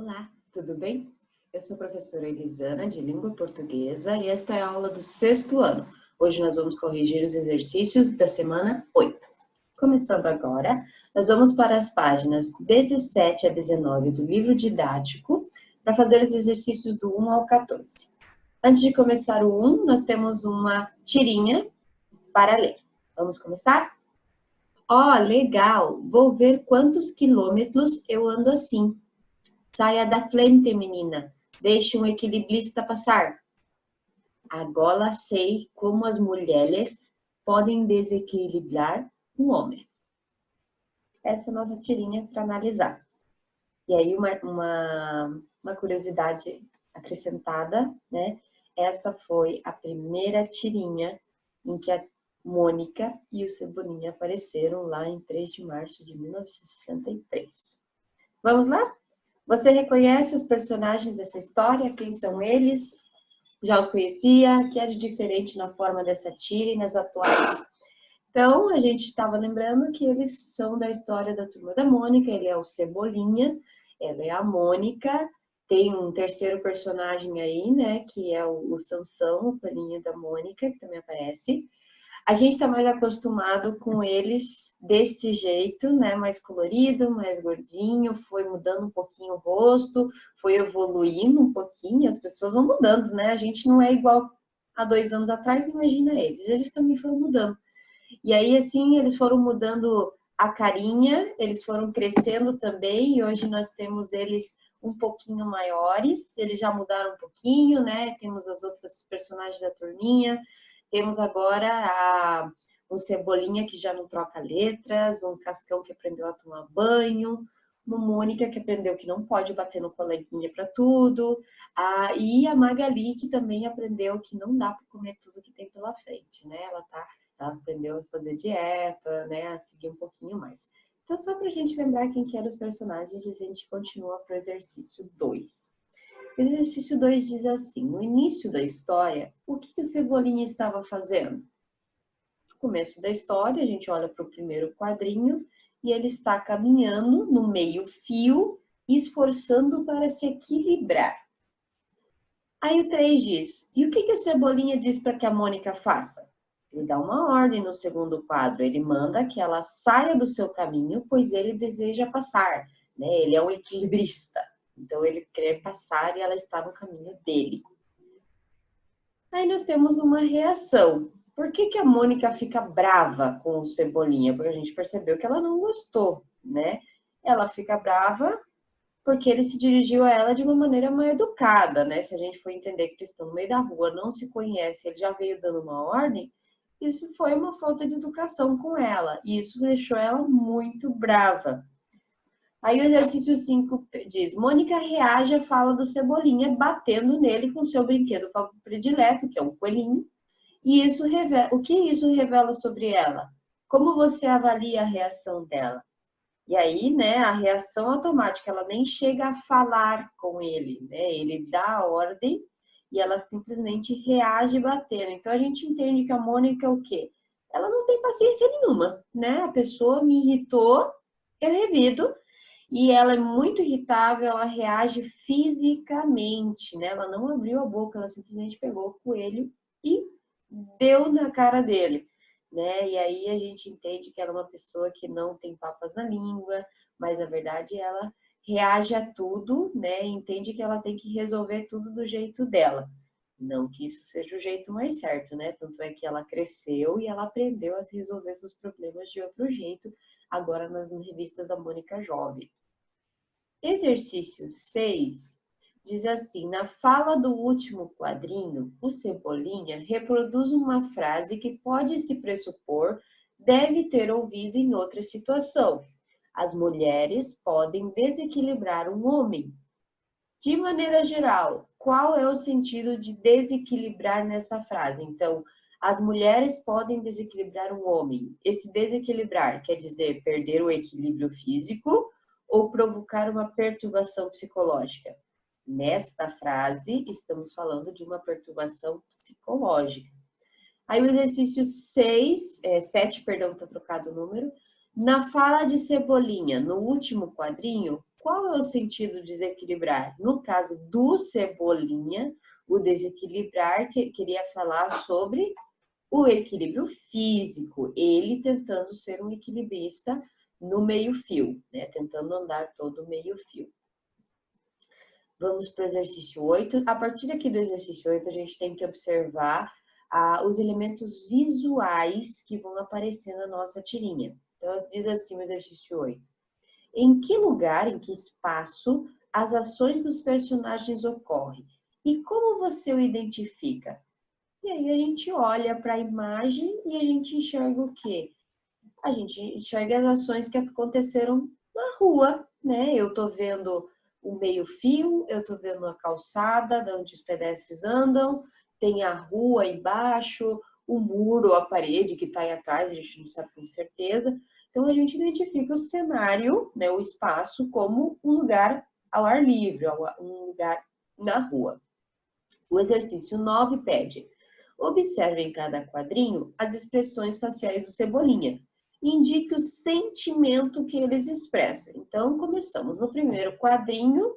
Olá, tudo bem? Eu sou a professora Elisana, de Língua Portuguesa, e esta é a aula do 6º ano. Hoje nós vamos corrigir os exercícios da semana 8. Começando agora, nós vamos para as páginas 17 a 19 do livro didático, para fazer os exercícios do 1 ao 14. Antes de começar o 1, nós temos uma tirinha para ler. Vamos começar? Ó, legal! Vou ver quantos quilômetros eu ando assim. Saia da frente, menina. Deixe um equilibrista passar. Agora sei como as mulheres podem desequilibrar um homem. Essa é a nossa tirinha para analisar. E aí uma curiosidade acrescentada, né? Essa foi a primeira tirinha em que a Mônica e o Cebolinha apareceram lá em 3 de março de 1963. Vamos lá? Você reconhece os personagens dessa história? Quem são eles? Já os conhecia? O que é de diferente na forma dessa tira e nas atuais? Então, a gente estava lembrando que eles são da história da Turma da Mônica. Ele é o Cebolinha, ela é a Mônica. Tem um terceiro personagem aí, né, que é o Sansão, o paninho da Mônica, que também aparece. A gente está mais acostumado com eles desse jeito, né? Mais colorido, mais gordinho, foi mudando um pouquinho o rosto, foi evoluindo um pouquinho, as pessoas vão mudando, né? A gente não é igual há 2 anos atrás, imagina eles também foram mudando. E aí, assim, eles foram mudando a carinha, eles foram crescendo também, e hoje nós temos eles um pouquinho maiores, eles já mudaram um pouquinho, né? Temos as outras personagens da turminha. Temos agora um Cebolinha que já não troca letras, um Cascão que aprendeu a tomar banho, uma Mônica que aprendeu que não pode bater no coleguinha para tudo, e a Magali que também aprendeu que não dá para comer tudo que tem pela frente, né? Ela aprendeu a fazer dieta, né? A seguir um pouquinho mais. Então, só para a gente lembrar quem que eram os personagens, a gente continua para o exercício 2. O exercício 2 diz assim: no início da história, o que o Cebolinha estava fazendo? No começo da história, a gente olha para o primeiro quadrinho e ele está caminhando no meio-fio, esforçando para se equilibrar. Aí o 3 diz: e o que o Cebolinha diz para que a Mônica faça? Ele dá uma ordem no segundo quadro, ele manda que ela saia do seu caminho, pois ele deseja passar, né? Ele é um equilibrista. Então, ele quer passar e ela está no caminho dele. Aí nós temos uma reação. Por que a Mônica fica brava com o Cebolinha? Porque a gente percebeu que ela não gostou, né? Ela fica brava porque ele se dirigiu a ela de uma maneira mal educada, né? Se a gente for entender que eles estão no meio da rua, não se conhece, ele já veio dando uma ordem, isso foi uma falta de educação com ela. E isso deixou ela muito brava. Aí o exercício 5 diz: Mônica reage à fala do Cebolinha, batendo nele com seu brinquedo predileto, que é um coelhinho. E isso o que isso revela sobre ela? Como você avalia a reação dela? E aí, né, a reação automática, ela nem chega a falar com ele, né? Ele dá a ordem e ela simplesmente reage batendo. Então a gente entende que a Mônica é o quê? Ela não tem paciência nenhuma, né? A pessoa me irritou, eu revido. E ela é muito irritável, ela reage fisicamente, né? Ela não abriu a boca, ela simplesmente pegou o coelho e deu na cara dele, né? E aí a gente entende que ela é uma pessoa que não tem papas na língua, mas na verdade ela reage a tudo, né? Entende que ela tem que resolver tudo do jeito dela. Não que isso seja o jeito mais certo, né? Tanto é que ela cresceu e ela aprendeu a resolver seus problemas de outro jeito, agora nas revistas da Mônica Jovem. Exercício 6 diz assim: na fala do último quadrinho, o Cebolinha reproduz uma frase que pode se pressupor deve ter ouvido em outra situação. As mulheres podem desequilibrar um homem. De maneira geral, qual é o sentido de desequilibrar nessa frase? Então, as mulheres podem desequilibrar um homem. Esse desequilibrar quer dizer perder o equilíbrio físico ou provocar uma perturbação psicológica. Nesta frase, estamos falando de uma perturbação psicológica. Aí o exercício 7, está trocado o número. Na fala de Cebolinha, no último quadrinho, Qual é o sentido de desequilibrar? No caso do Cebolinha, o desequilibrar queria falar sobre o equilíbrio físico, ele tentando ser um equilibrista no meio-fio, né? Tentando andar todo o meio-fio. Vamos para o exercício 8. A partir aqui do exercício 8, a gente tem que observar os elementos visuais que vão aparecer na nossa tirinha. Então, diz assim o exercício 8. Em que lugar, em que espaço, as ações dos personagens ocorrem? E como você o identifica? E aí a gente olha para a imagem e a gente enxerga o quê? A gente enxerga as ações que aconteceram na rua, né? Eu tô vendo o meio-fio, eu tô vendo a calçada, onde os pedestres andam, tem a rua embaixo, o muro, a parede que está aí atrás, a gente não sabe com certeza. Então a gente identifica o cenário, né, o espaço, como um lugar ao ar livre, um lugar na rua. O exercício 9 pede: observe em cada quadrinho as expressões faciais do Cebolinha. Indique o sentimento que eles expressam. Então, começamos no primeiro quadrinho.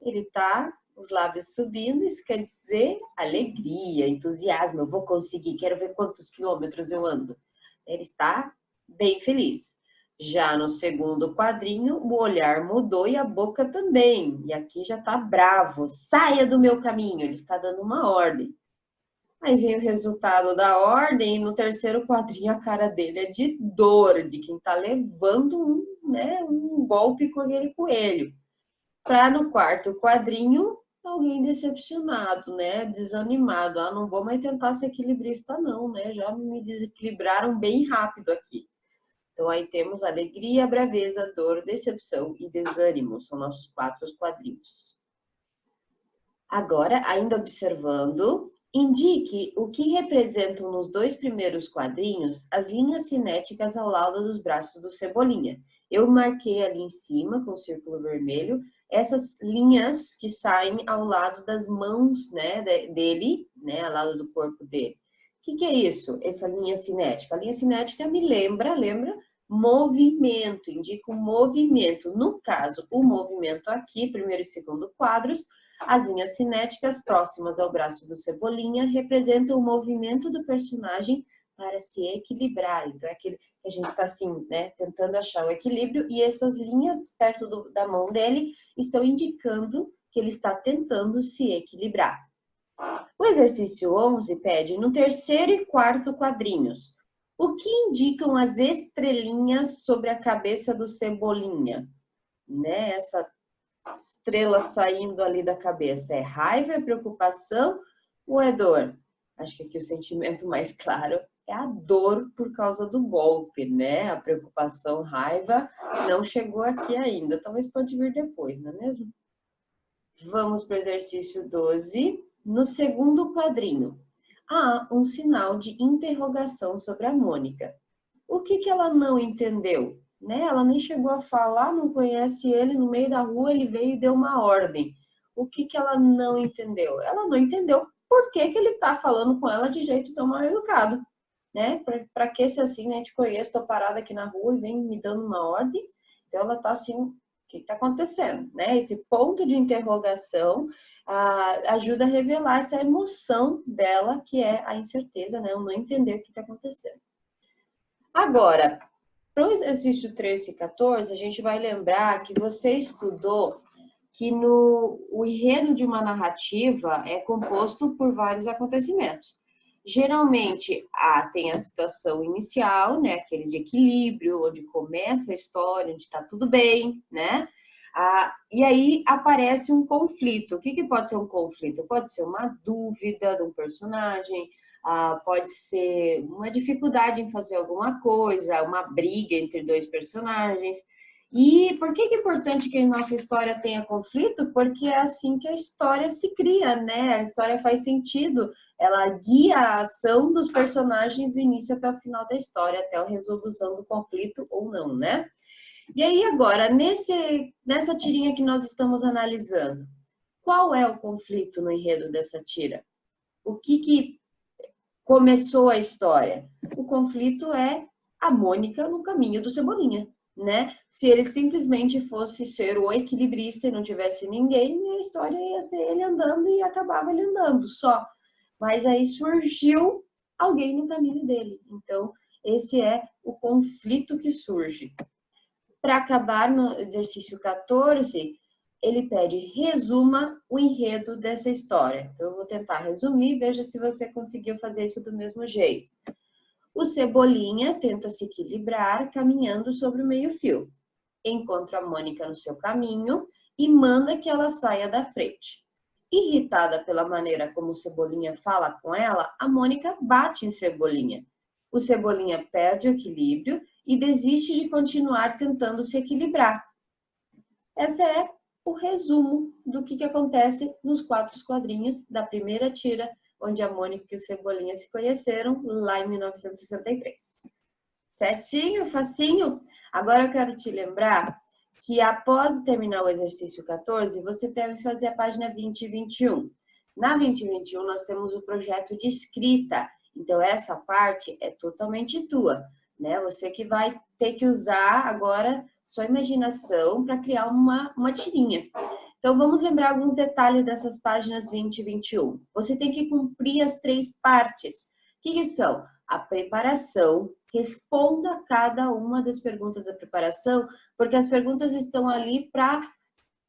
Ele tá os lábios subindo, isso quer dizer alegria, entusiasmo. Eu vou conseguir, quero ver quantos quilômetros eu ando. Ele está bem feliz. Já no segundo quadrinho, o olhar mudou e a boca também. E aqui já tá bravo. Saia do meu caminho. Ele está dando uma ordem. Aí vem o resultado da ordem, e no terceiro quadrinho a cara dele é de dor, de quem tá levando um golpe com aquele coelho. Para no quarto quadrinho, alguém decepcionado, né? Desanimado. Ah, não vou mais tentar ser equilibrista não, né? Já me desequilibraram bem rápido aqui. Então aí temos alegria, braveza, dor, decepção e desânimo. São nossos 4 quadrinhos. Agora, ainda observando, indique o que representam nos 2 primeiros quadrinhos as linhas cinéticas ao lado dos braços do Cebolinha. Eu marquei ali em cima, com o círculo vermelho, essas linhas que saem ao lado das mãos, né, dele, né, ao lado do corpo dele. O que é isso, essa linha cinética? A linha cinética me lembra movimento, indica um movimento. No caso, o movimento aqui, primeiro e segundo quadros, as linhas cinéticas próximas ao braço do Cebolinha representam o movimento do personagem para se equilibrar. Então, é aquele que a gente está assim, né, tentando achar o equilíbrio, e essas linhas perto da mão dele estão indicando que ele está tentando se equilibrar. O exercício 11 pede no terceiro e quarto quadrinhos: o que indicam as estrelinhas sobre a cabeça do Cebolinha? Né, essa estrela saindo ali da cabeça. É raiva, é preocupação ou é dor? Acho que aqui o sentimento mais claro é a dor por causa do golpe, né? A preocupação, raiva, não chegou aqui ainda. Talvez pode vir depois, não é mesmo? Vamos para o exercício 12. No segundo quadrinho, há um sinal de interrogação sobre a Mônica. O que ela não entendeu? Né? Ela nem chegou a falar, não conhece ele, no meio da rua ele veio e deu uma ordem. O que ela não entendeu? Ela não entendeu por que ele está falando com ela de jeito tão mal educado. Né? Para que se assim, né? Te conheço, estou parada aqui na rua e vem me dando uma ordem. Então ela está assim, o que está acontecendo? Né? Esse ponto de interrogação ajuda a revelar essa emoção dela, que é a incerteza, né? O não entender o que está acontecendo. Agora, para o exercício 13 e 14, a gente vai lembrar que você estudou que o enredo de uma narrativa é composto por vários acontecimentos. Geralmente, tem a situação inicial, né, aquele de equilíbrio, onde começa a história, onde está tudo bem, né? E aí aparece um conflito. O que pode ser um conflito? Pode ser uma dúvida de um personagem, pode ser uma dificuldade em fazer alguma coisa, uma briga entre 2 personagens. E por que é importante que a nossa história tenha conflito? Porque é assim que a história se cria, né? A história faz sentido, ela guia a ação dos personagens do início até o final da história, até a resolução do conflito ou não, né? E aí agora, nessa tirinha que nós estamos analisando, qual é o conflito no enredo dessa tira? O que começou a história? O conflito é a Mônica no caminho do Cebolinha. né? Se ele simplesmente fosse ser o equilibrista e não tivesse ninguém, a história ia ser ele andando e acabava ele andando só. Mas aí surgiu alguém no caminho dele. Então, esse é o conflito que surge. Para acabar no exercício 14, ele pede resuma o enredo dessa história. Então, eu vou tentar resumir, veja se você conseguiu fazer isso do mesmo jeito. O Cebolinha tenta se equilibrar caminhando sobre o meio-fio. Encontra a Mônica no seu caminho e manda que ela saia da frente. Irritada pela maneira como o Cebolinha fala com ela, a Mônica bate em Cebolinha. O Cebolinha perde o equilíbrio e desiste de continuar tentando se equilibrar. Esse é o resumo do que acontece nos 4 quadrinhos da primeira tira, onde a Mônica e o Cebolinha se conheceram lá em 1963. Certinho? Facinho? Agora eu quero te lembrar que após terminar o exercício 14, você deve fazer a página 20 e 21. Na 20 e 21 nós temos o projeto de escrita, então essa parte é totalmente tua, né? Você que vai ter que usar agora sua imaginação para criar uma tirinha. Então vamos lembrar alguns detalhes dessas páginas 20 e 21. Você tem que cumprir as 3 partes. O que são? A preparação, responda cada uma das perguntas da preparação, porque as perguntas estão ali para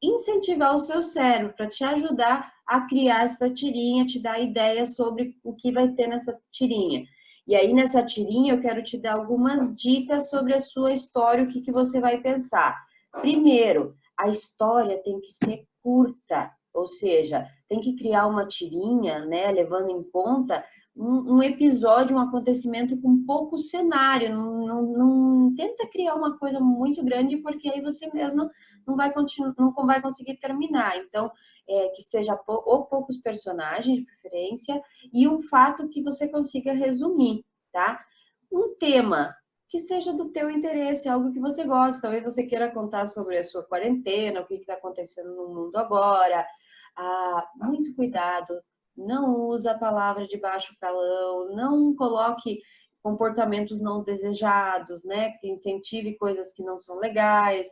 incentivar o seu cérebro, para te ajudar a criar essa tirinha, te dar ideias sobre o que vai ter nessa tirinha. E aí, nessa tirinha, eu quero te dar algumas dicas sobre a sua história, o que você vai pensar. Primeiro, a história tem que ser curta, ou seja, tem que criar uma tirinha, né, levando em conta um episódio, um acontecimento com pouco cenário. Não tenta criar uma coisa muito grande, porque aí você mesmo não vai conseguir terminar. Então, que seja ou poucos personagens, de preferência, e um fato que você consiga resumir, tá? Um tema que seja do teu interesse, algo que você gosta. Talvez você queira contar sobre a sua quarentena, o que está acontecendo no mundo agora. Muito cuidado, não usa a palavra de baixo calão, não coloque comportamentos não desejados, né, que incentive coisas que não são legais,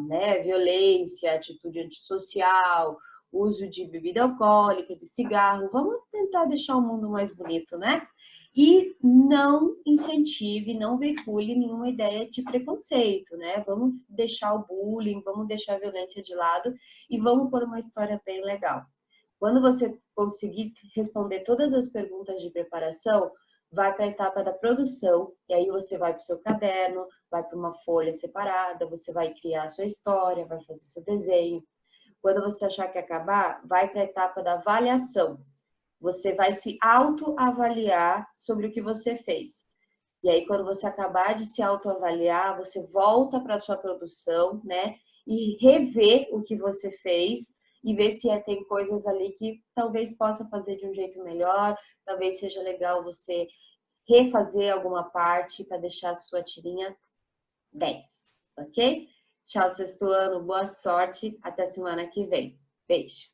né, violência, atitude antissocial, uso de bebida alcoólica, de cigarro. Vamos tentar deixar o mundo mais bonito, né? E não incentive, não veicule nenhuma ideia de preconceito, né? Vamos deixar o bullying, vamos deixar a violência de lado e vamos pôr uma história bem legal. Quando você conseguir responder todas as perguntas de preparação, vai para a etapa da produção, e aí você vai para o seu caderno, vai para uma folha separada, você vai criar a sua história, vai fazer seu desenho. Quando você achar que acabar, vai para a etapa da avaliação. Você vai se autoavaliar sobre o que você fez. E aí, quando você acabar de se autoavaliar, você volta para a sua produção, né? E rever o que você fez e ver se tem coisas ali que talvez possa fazer de um jeito melhor, talvez seja legal você refazer alguma parte para deixar a sua tirinha 10, ok? Tchau, sexto ano, boa sorte, até semana que vem. Beijo!